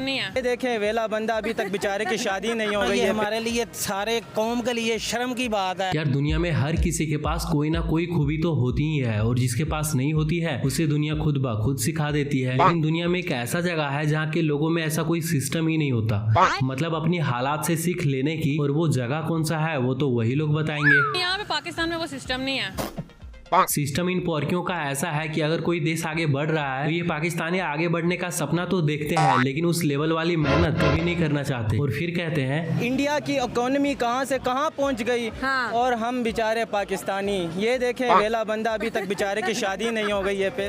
System नहीं है। ये देखें वेला बंदा अभी तक बेचारे की शादी नहीं हो गई है। हमारे लिए सारे कौम के लिए शर्म की बात है। यार दुनिया में हर किसी के पास कोई ना कोई खूबी तो होती ही है और जिसके पास नहीं होती है उसे दुनिया खुद ब खुद सिखा देती है। लेकिन दुनिया में एक ऐसा जगह है जहाँ के लोगों में ऐसा कोई सिस्टम ही नहीं होता, मतलब अपनी हालात से सीख लेने की। और वो जगह कौन सा है वो तो वही लोग बताएंगे। यहाँ पे पाकिस्तान में वो सिस्टम नहीं है। सिस्टम इन पोरकियों का ऐसा है कि अगर कोई देश आगे बढ़ रहा है तो ये पाकिस्तानी आगे बढ़ने का सपना तो देखते हैं लेकिन उस लेवल वाली मेहनत कभी नहीं करना चाहते और फिर कहते हैं इंडिया की इकोनॉमी कहाँ से कहाँ पहुँच गई। हाँ। और हम बेचारे पाकिस्तानी ये देखें वेला बंदा अभी तक बेचारे की शादी नहीं हो गई है।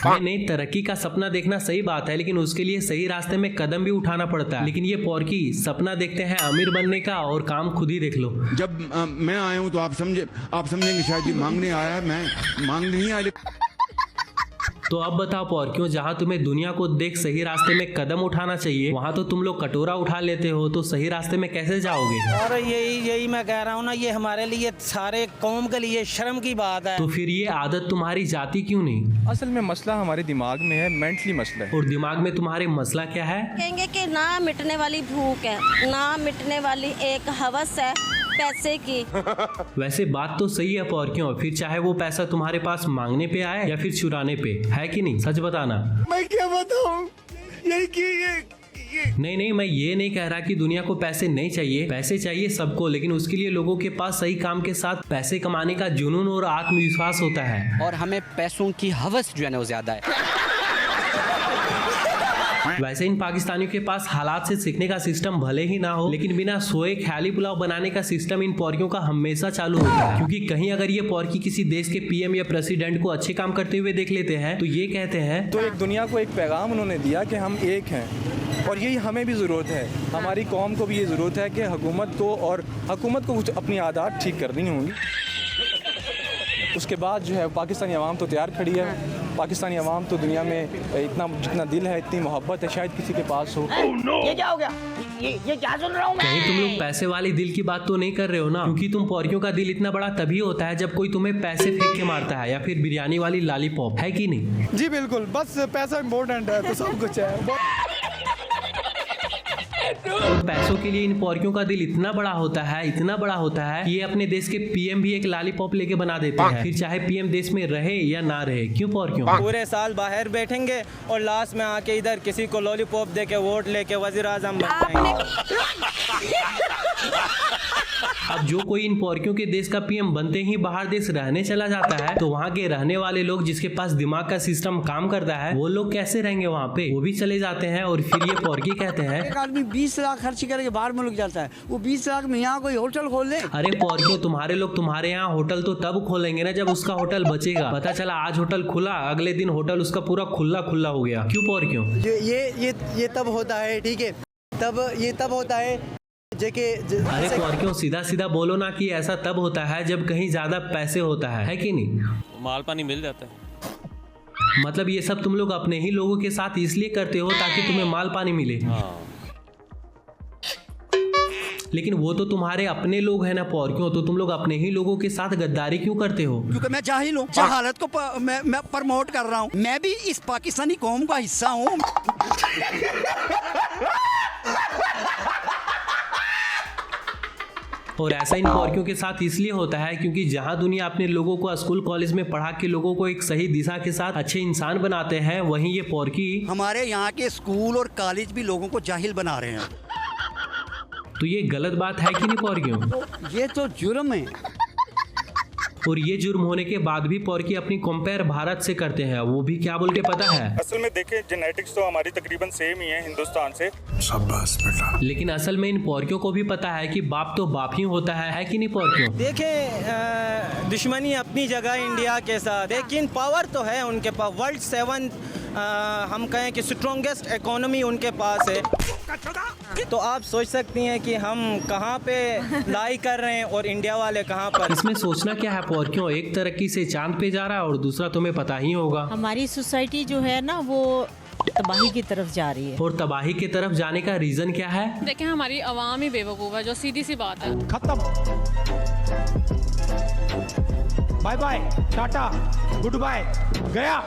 नहीं, तरक्की का सपना देखना सही बात है लेकिन उसके लिए सही रास्ते में कदम भी उठाना पड़ता है। लेकिन ये पोरकी सपना देखते हैं अमीर बनने का और काम खुद ही देख लो। जब मैं आया हूँ तो आप समझेंगे शायद ये मांगने आया है, मैं मांगने नहीं आया। तो अब बताओ पोरकियों, जहाँ तुम्हें दुनिया को देख सही रास्ते में कदम उठाना चाहिए वहाँ तो तुम लोग कटोरा उठा लेते हो, तो सही रास्ते में कैसे जाओगे? और यही मैं कह रहा हूँ ना, ये हमारे लिए सारे कौम के लिए शर्म की बात है। तो फिर ये आदत तुम्हारी जाती क्यों नहीं? असल में मसला हमारे दिमाग में है, मेंटली मसला है। और दिमाग में तुम्हारे मसला क्या है? कहेंगे कि ना मिटने वाली भूख है, ना मिटने वाली एक हवस है पैसे की। वैसे बात तो सही है पोरकियों, फिर चाहे वो पैसा तुम्हारे पास मांगने पे आए या फिर चुराने पे, है कि नहीं? सच बताना। मैं क्या बताऊं, यही कि नहीं, मैं ये नहीं कह रहा कि दुनिया को पैसे नहीं चाहिए, पैसे चाहिए सबको, लेकिन उसके लिए लोगों के पास सही काम के साथ पैसे कमाने का जुनून और आत्मविश्वास होता है। और हमें पैसों की हवस जो है ना वो ज्यादा है। वैसे इन पाकिस्तानियों के पास हालात से सीखने का सिस्टम भले ही ना हो लेकिन बिना सोए ख्याली पुलाव बनाने का सिस्टम इन पोरकियों का हमेशा चालू होता है। क्योंकि कहीं अगर ये पोरकी किसी देश के पीएम या प्रेसिडेंट को अच्छे काम करते हुए देख लेते हैं तो ये कहते हैं, तो एक दुनिया को एक पैगाम उन्होंने दिया कि हम एक हैं और यही हमें भी ज़रूरत है, हमारी कौम को भी ये ज़रूरत है कि हुकूमत को कुछ अपनी आदत ठीक करनी होंगी। उसके बाद जो है पाकिस्तानी अवाम तो तैयार खड़ी है। पाकिस्तानी अवाम तो दुनिया में इतना जितना दिल है, इतनी मोहब्बत है, शायद किसी के पास हो। ये क्या हो गया? ये क्या सुन रहा हूँ मैं? कहीं तुम लोग पैसे वाले दिल की बात तो नहीं कर रहे हो ना? क्योंकि तुम पोरकियों का दिल इतना बड़ा तभी होता है जब कोई तुम्हें पैसे फेंक के मारता है या फिर बिरयानी वाली लॉलीपॉप, है कि नहीं? जी बिल्कुल, बस पैसा इम्पोर्टेंट है तो सब कुछ है। और पैसों के लिए इन पोरकियों का दिल इतना बड़ा होता है कि ये अपने देश के पीएम भी एक लॉलीपॉप लेके बना देते हैं, फिर चाहे पीएम देश में रहे या ना रहे। क्यों पोरकियों? पूरे साल बाहर बैठेंगे और लास्ट में आके इधर किसी को लॉलीपॉप देके वोट लेके वजीर आजम बन जाएंगे। अब जो कोई इन पोरकियों के देश का पीएम बनते ही बाहर देश रहने चला जाता है तो वहाँ के रहने वाले लोग जिसके पास दिमाग का सिस्टम काम करता है वो लोग कैसे रहेंगे वहाँ पे? वो भी चले जाते हैं और फिर ये पोरकी कहते हैं, एक आदमी 20 लाख खर्च करके बाहर मुल्क जाता है, वो 20 लाख में यहाँ कोई होटल खोल ले। अरे पोरकियों, तुम्हारे लोग तुम्हारे यहाँ होटल तो तब खोलेंगे ना जब उसका होटल बचेगा। पता चला आज होटल खुला, अगले दिन होटल उसका पूरा खुला हो गया। क्यों पोरकियों? ये तब होता है, ठीक है, ये तब होता है अरे पोरकियों, सीधा बोलो ना कि ऐसा तब होता है जब कहीं ज्यादा पैसे होता है कि नहीं? माल पानी मिल जाता है। मतलब ये सब तुम लोग अपने ही लोगों के साथ इसलिए करते हो ताकि तुम्हें माल पानी मिले। लेकिन वो तो तुम्हारे अपने लोग हैं ना पोरकियों, तो तुम लोग अपने ही लोगों के साथ गद्दारी क्यों करते हो? क्योंकि मैं जाहिल हूँ, जहालत को मैं प्रमोट कर रहा हूँ। मैं भी इस पाकिस्तानी कौम का हिस्सा हूँ। और ऐसा इन पोरकियों के साथ इसलिए होता है क्योंकि जहां दुनिया अपने लोगों को स्कूल कॉलेज में पढ़ा के लोगों को एक सही दिशा के साथ अच्छे इंसान बनाते हैं, वहीं ये पोरकी हमारे यहाँ के स्कूल और कॉलेज भी लोगों को जाहिल बना रहे हैं। तो ये गलत बात है कि नहीं पोरकियों? ये तो जुर्म है। और ये जुर्म होने के बाद भी पोरकी अपनी कंपेयर भारत से करते हैं, वो भी क्या बोल के पता है? असल में देखें जेनेटिक्स तो हमारी तकरीबन सेम ही है हिंदुस्तान से। शाबाश बेटा। लेकिन असल में इन पोरकियों को भी पता है कि बाप तो बाप ही होता है कि नहीं पोरकियों? देखें दुश्मनी अपनी जगह इंडिया के साथ, लेकिन पावर तो है उनके पास। वर्ल्ड 7 हम कहें कि स्ट्रॉन्गेस्ट इकोनॉमी उनके पास है। तो आप सोच सकती हैं कि हम कहाँ पे लाई कर रहे हैं और इंडिया वाले कहाँ पर। इसमें सोचना क्या है पोरकियों? एक तरक्की से चांद पे जा रहा है और दूसरा तुम्हें पता ही होगा हमारी सोसाइटी जो है ना वो तबाही की तरफ जा रही है। और तबाही की तरफ जाने का रीजन क्या है? देखें हमारी अवाम ही बेवकूफ़ है, जो सीधी सी बात है। खत्म, bye bye, tata, goodbye, गया।